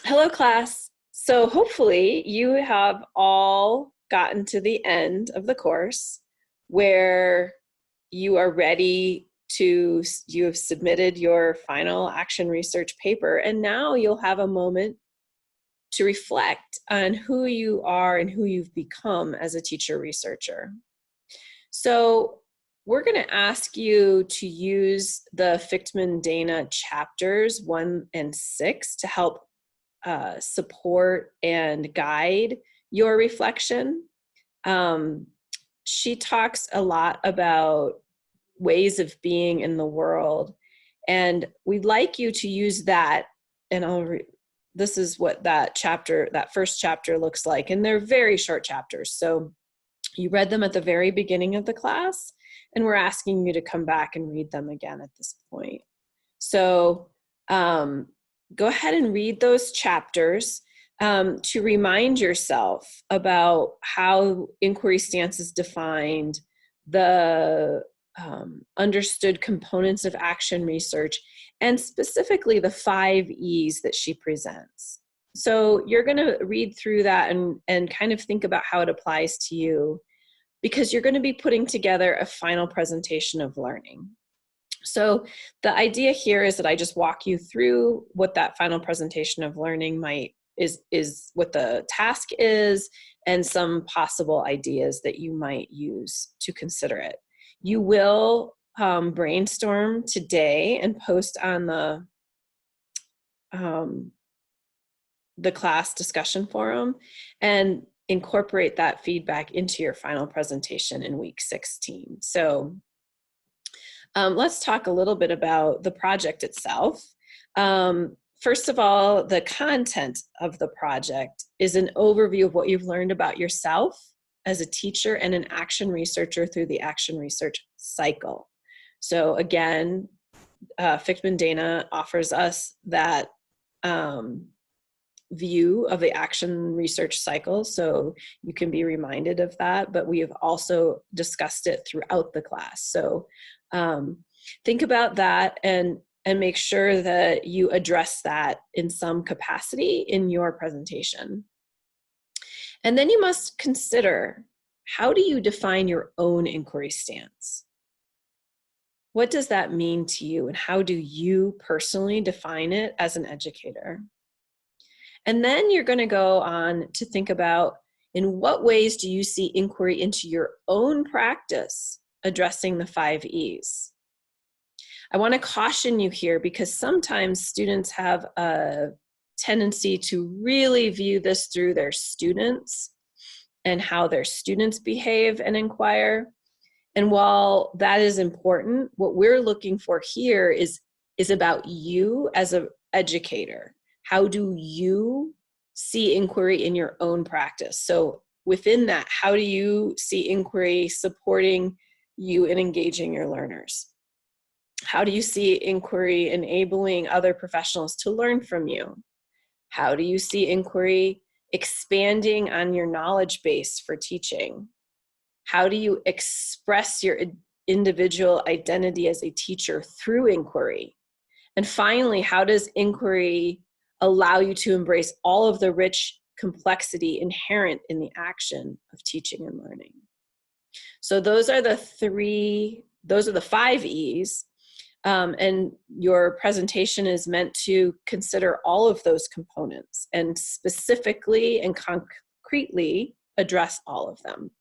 Hello, class. So hopefully you have all gotten to the end of the course where you are ready you have submitted your final action research paper, and now you'll have a moment to reflect on who you are and who you've become as a teacher researcher. So we're going to ask you to use the Fichtman-Dana chapters 1 and 6 to help support and guide your reflection. She talks a lot about ways of being in the world, and we'd like you to use that. And this is what that first chapter looks like, and they're very short chapters. So you read them at the very beginning of the class, and we're asking you to come back and read them again at this point. So go ahead and read those chapters to remind yourself about how inquiry stance is defined, the understood components of action research, and specifically the 5 E's that she presents. So you're going to read through that and kind of think about how it applies to you, because you're going to be putting together a final presentation of learning. So the idea here is that I just walk you through what that final presentation of learning is what the task is, and some possible ideas that you might use to consider it. You will brainstorm today and post on the class discussion forum and incorporate that feedback into your final presentation in week 16. So let's talk a little bit about the project itself. First of all, the content of the project is an overview of what you've learned about yourself as a teacher and an action researcher through the action research cycle. So again, Fichtman-Dana offers us that view of the action research cycle, so you can be reminded of that, but we have also discussed it throughout the class. So think about that and make sure that you address that in some capacity in your presentation. And then you must consider, how do you define your own inquiry stance? What does that mean to you, and how do you personally define it as an educator? And then you're going to go on to think about, in what ways do you see inquiry into your own practice addressing the 5 E's? I want to caution you here, because sometimes students have a tendency to really view this through their students and how their students behave and inquire. And while that is important, what we're looking for here is about you as an educator. How do you see inquiry in your own practice? So within that, how do you see inquiry supporting you in engaging your learners? How do you see inquiry enabling other professionals to learn from you? How do you see inquiry expanding on your knowledge base for teaching? How do you express your individual identity as a teacher through inquiry? And finally, how does inquiry allow you to embrace all of the rich complexity inherent in the action of teaching and learning? So those are the 5 E's. And your presentation is meant to consider all of those components and specifically and concretely address all of them.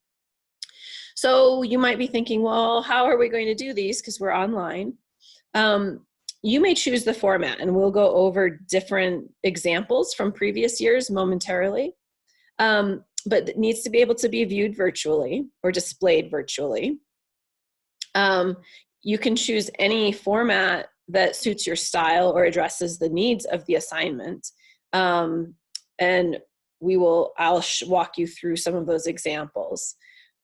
So you might be thinking, well, how are we going to do these, because we're online? You may choose the format, and we'll go over different examples from previous years momentarily, but it needs to be able to be viewed virtually or displayed virtually. You can choose any format that suits your style or addresses the needs of the assignment. And I'll walk you through some of those examples.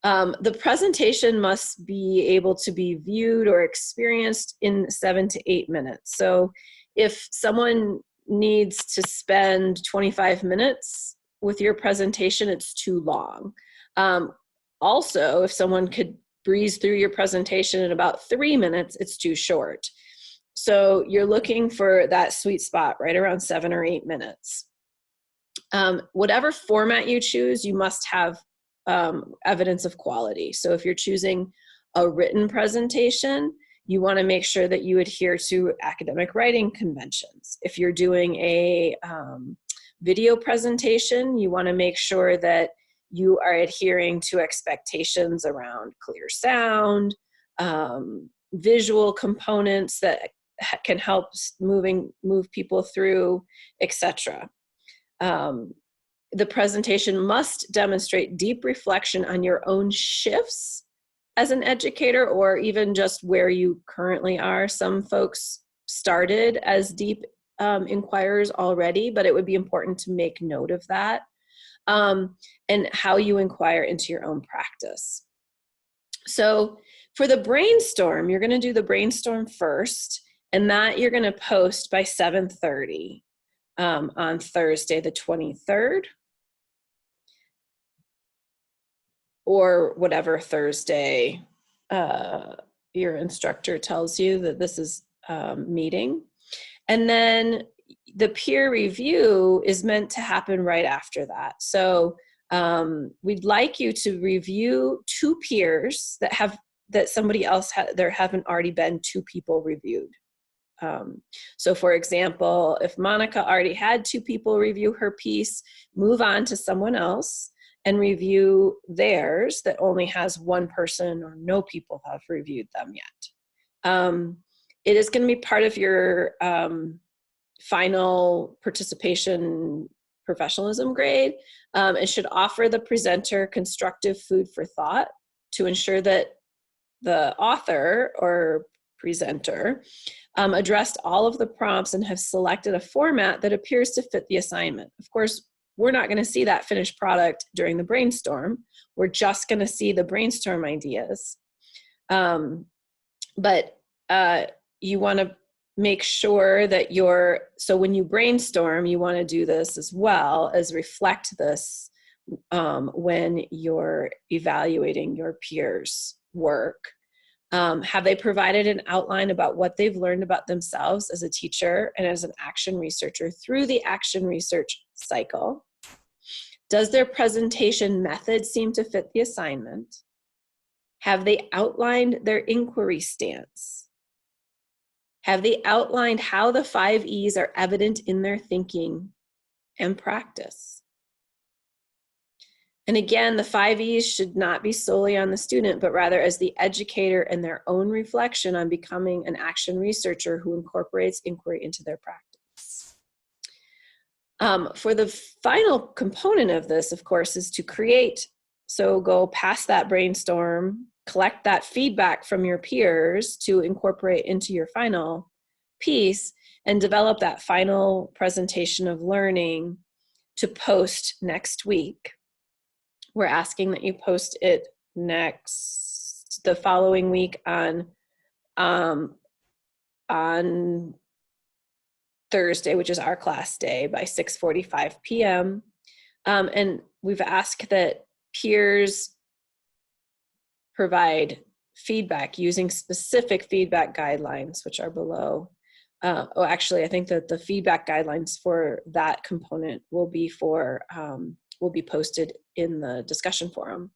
The presentation must be able to be viewed or experienced in 7 to 8 minutes. So if someone needs to spend 25 minutes with your presentation, it's too long. Also, if someone could breeze through your presentation in about 3 minutes, it's too short. So you're looking for that sweet spot right around 7 or 8 minutes. Whatever format you choose, you must have evidence of quality. So if you're choosing a written presentation, you want to make sure that you adhere to academic writing conventions. If you're doing a video presentation, you want to make sure that you are adhering to expectations around clear sound, visual components that can help move people through, etc. The presentation must demonstrate deep reflection on your own shifts as an educator, or even just where you currently are. Some folks started as deep inquirers already, but it would be important to make note of that, and how you inquire into your own practice. So for the brainstorm, you're going to do the brainstorm first, and that you're going to post by 7:30 on Thursday the 23rd, or whatever Thursday your instructor tells you that this is meeting. And then the peer review is meant to happen right after that. So we'd like you to review 2 peers that somebody else there haven't already been 2 people reviewed. So for example, if Monica already had 2 people review her piece, move on to someone else and review theirs that only has 1 person or no people have reviewed them yet. It is going to be part of your final participation professionalism grade. It should offer the presenter constructive food for thought to ensure that the author or presenter addressed all of the prompts and have selected a format that appears to fit the assignment. Of course, we're not going to see that finished product during the brainstorm. We're just going to see the brainstorm ideas. But you want to make sure that so when you brainstorm, you want to do this as well as reflect this when you're evaluating your peers' work. Have they provided an outline about what they've learned about themselves as a teacher and as an action researcher through the action research cycle? Does their presentation method seem to fit the assignment? Have they outlined their inquiry stance? Have they outlined how the 5 E's are evident in their thinking and practice? And again, the 5 E's should not be solely on the student, but rather as the educator and their own reflection on becoming an action researcher who incorporates inquiry into their practice. For the final component of this, of course, is to create. So go past that brainstorm, collect that feedback from your peers to incorporate into your final piece, and develop that final presentation of learning to post next week. We're asking that you post it the following week on Thursday, which is our class day, by 6:45 p.m. And we've asked that peers provide feedback using specific feedback guidelines, which are below. Actually, I think that the feedback guidelines for that component will be posted in the discussion forum.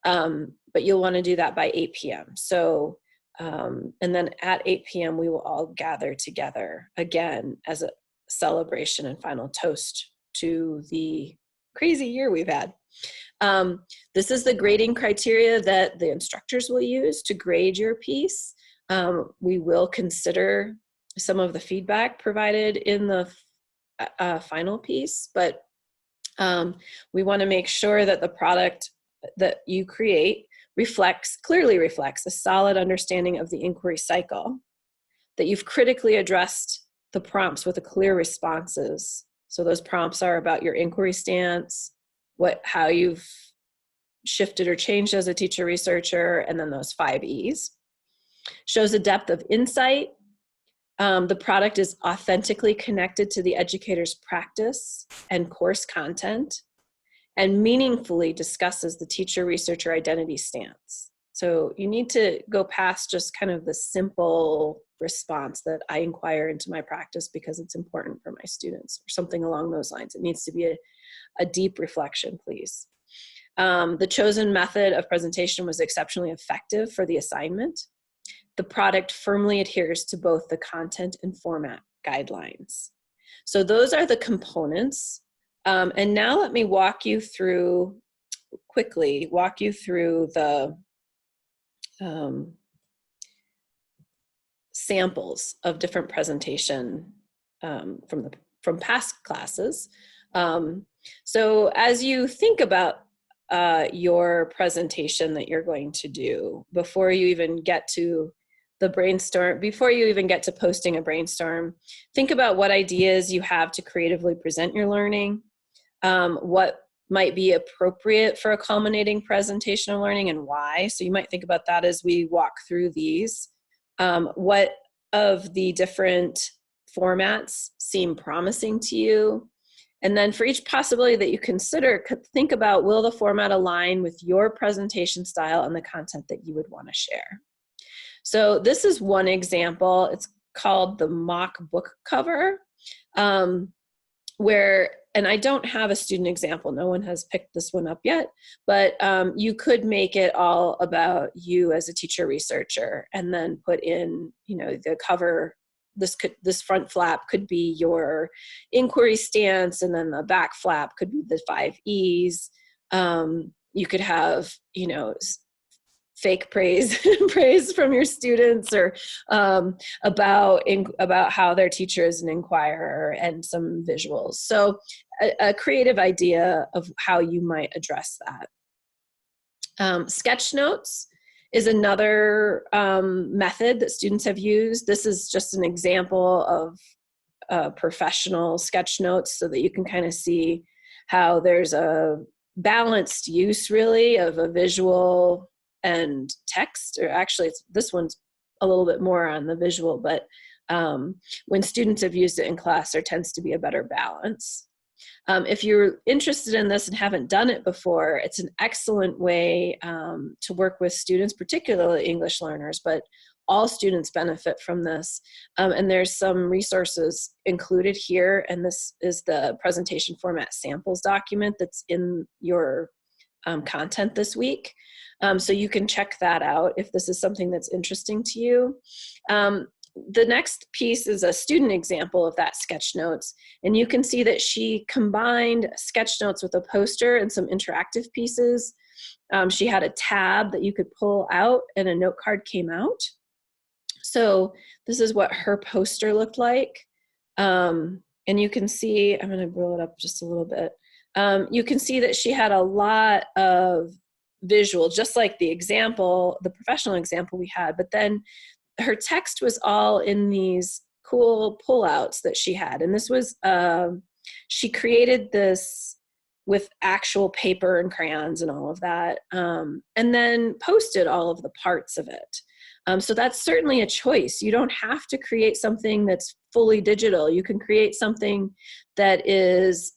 But you'll want to do that by 8 p.m. So, and then at 8 p.m. we will all gather together again as a celebration and final toast to the crazy year we've had. This is the grading criteria that the instructors will use to grade your piece. We will consider some of the feedback provided in the final piece, but we want to make sure that the product that you create clearly reflects a solid understanding of the inquiry cycle, that you've critically addressed the prompts with clear responses. So those prompts are about your inquiry stance, how you've shifted or changed as a teacher researcher, and then those 5 E's. Shows a depth of insight. The product is authentically connected to the educator's practice and course content, and meaningfully discusses the teacher researcher identity stance. So you need to go past just kind of the simple response that I inquire into my practice because it's important for my students, or something along those lines. It needs to be a deep reflection, please. The chosen method of presentation was exceptionally effective for the assignment. The product firmly adheres to both the content and format guidelines. So those are the components. And now let me quickly walk you through the samples of different presentation from past classes. So as you think about your presentation that you're going to do, before you even get to the brainstorm, before you even get to posting a brainstorm, think about what ideas you have to creatively present your learning, what might be appropriate for a culminating presentation of learning and why. So you might think about that as we walk through these. What of the different formats seem promising to you? And then for each possibility that you consider, think about, will the format align with your presentation style and the content that you would want to share? So this is one example. It's called the mock book cover, and I don't have a student example. No one has picked this one up yet, but you could make it all about you as a teacher researcher, and then put in, the cover. This front flap could be your inquiry stance, and then the back flap could be the 5 E's. You could have, fake praise praise from your students, or about how their teacher is an inquirer, and some visuals. So a creative idea of how you might address that. Sketch notes is another method that students have used. This is just an example of professional sketch notes, so that you can kind of see how there's a balanced use, really, of a visual and text. Or actually, this one's a little bit more on the visual, but when students have used it in class, there tends to be a better balance. If you're interested in this and haven't done it before, it's an excellent way to work with students, particularly English learners, but all students benefit from this. And there's some resources included here, and this is the presentation format samples document that's in your content this week. So you can check that out if this is something that's interesting to you. The next piece is a student example of that sketch notes. And you can see that she combined sketch notes with a poster and some interactive pieces. She had a tab that you could pull out, and a note card came out. So this is what her poster looked like. And you can see, I'm going to blow it up just a little bit. You can see that she had a lot of visual, just like the example, the professional example we had, but then her text was all in these cool pullouts that she had. And this was, she created this with actual paper and crayons and all of that, and then posted all of the parts of it. So that's certainly a choice. You don't have to create something that's fully digital. You can create something that is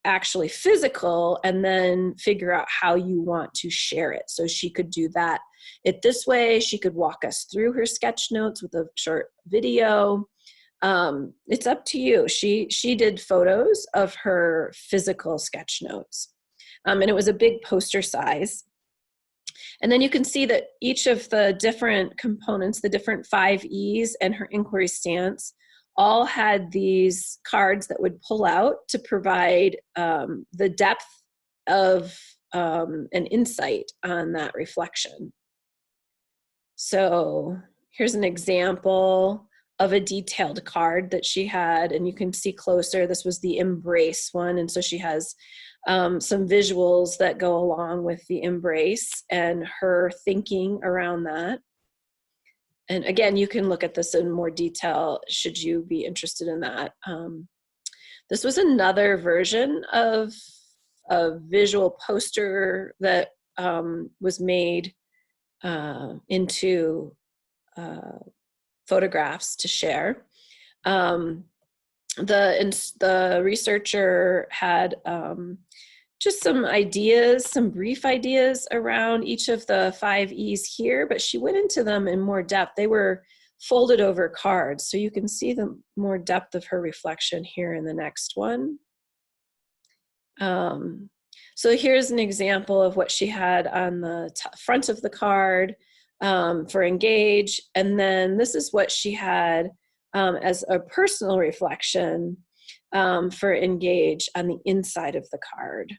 actually physical, and then figure out how you want to share it. So she could do that this way. She could walk us through her sketch notes with a short video. It's up to you. She did photos of her physical sketch notes, and it was a big poster size. And then you can see that each of the different components, the different 5 E's and her inquiry stance, all had these cards that would pull out to provide the depth of an insight on that reflection. So here's an example of a detailed card that she had, and you can see closer, this was the embrace one. And so she has some visuals that go along with the embrace and her thinking around that. And again, you can look at this in more detail should you be interested in that. This was another version of a visual poster that was made into photographs to share. The researcher had just some ideas, some brief ideas around each of the 5 E's here, but she went into them in more depth. They were folded over cards, so you can see the more depth of her reflection here in the next one. So here's an example of what she had on the front of the card for engage, and then this is what she had as a personal reflection for engage on the inside of the card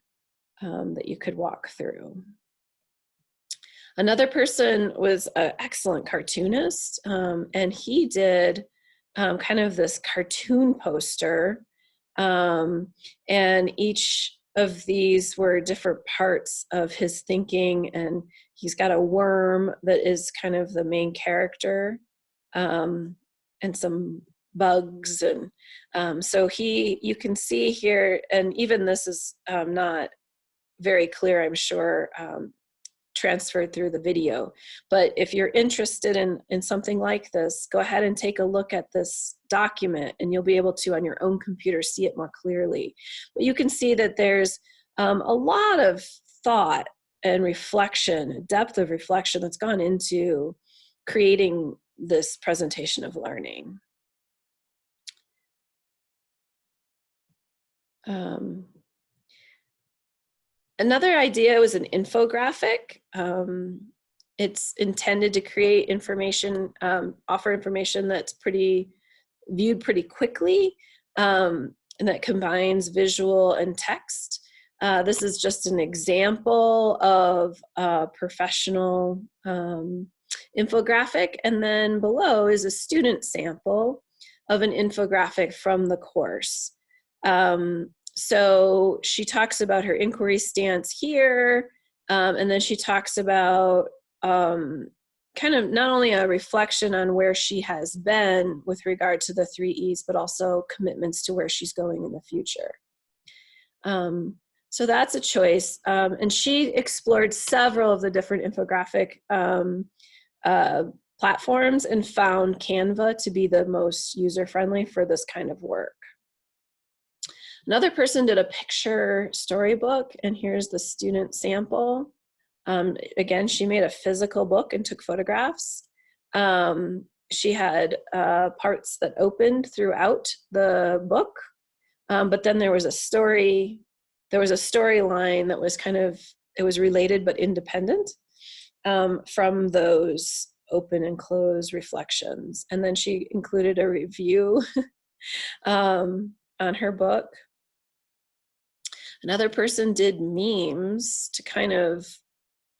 that you could walk through. Another person was an excellent cartoonist, and he did kind of this cartoon poster, and each of these were different parts of his thinking, and he's got a worm that is kind of the main character, and some bugs, and so you can see here, and even this is not very clear, I'm sure, transferred through the video. But if you're interested in something like this, go ahead and take a look at this document, and you'll be able to, on your own computer, see it more clearly. But you can see that there's a lot of thought and reflection, depth of reflection that's gone into creating this presentation of learning. Another idea was an infographic. It's intended to create information, offer information that's viewed pretty quickly, and that combines visual and text. This is just an example of a professional infographic, and then below is a student sample of an infographic from the course. So she talks about her inquiry stance here, and then she talks about kind of not only a reflection on where she has been with regard to the 3 E's, but also commitments to where she's going in the future. So that's a choice. And she explored several of the different infographic platforms and found Canva to be the most user-friendly for this kind of work. Another person did a picture storybook, and here's the student sample. Again, she made a physical book and took photographs. She had parts that opened throughout the book, but then there was a story. There was a storyline that was it was related but independent from those open and closed reflections. And then she included a review on her book. Another person did memes to kind of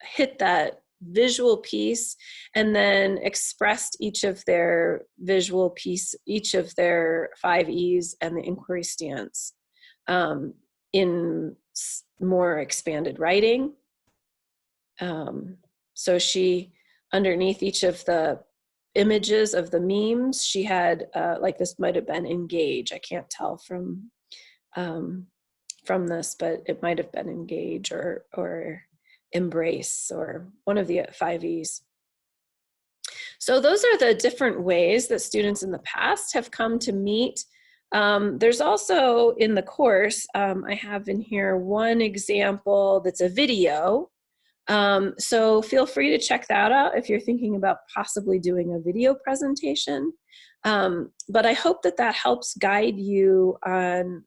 hit that visual piece, and then expressed each of their visual piece, each of their 5 E's and the inquiry stance in more expanded writing. So she, underneath each of the images of the memes, she had, like this might have been engage. I can't tell from this, but it might have been engage or embrace, or one of the 5 E's. So those are the different ways that students in the past have come to meet. There's also in the course, I have in here one example that's a video. So feel free to check that out if you're thinking about possibly doing a video presentation. But I hope that helps guide you on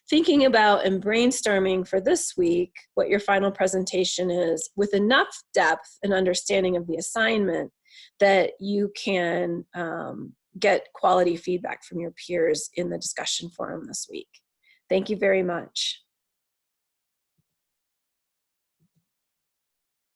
thinking about and brainstorming for this week what your final presentation is, with enough depth and understanding of the assignment that you can get quality feedback from your peers in the discussion forum this week. Thank you very much.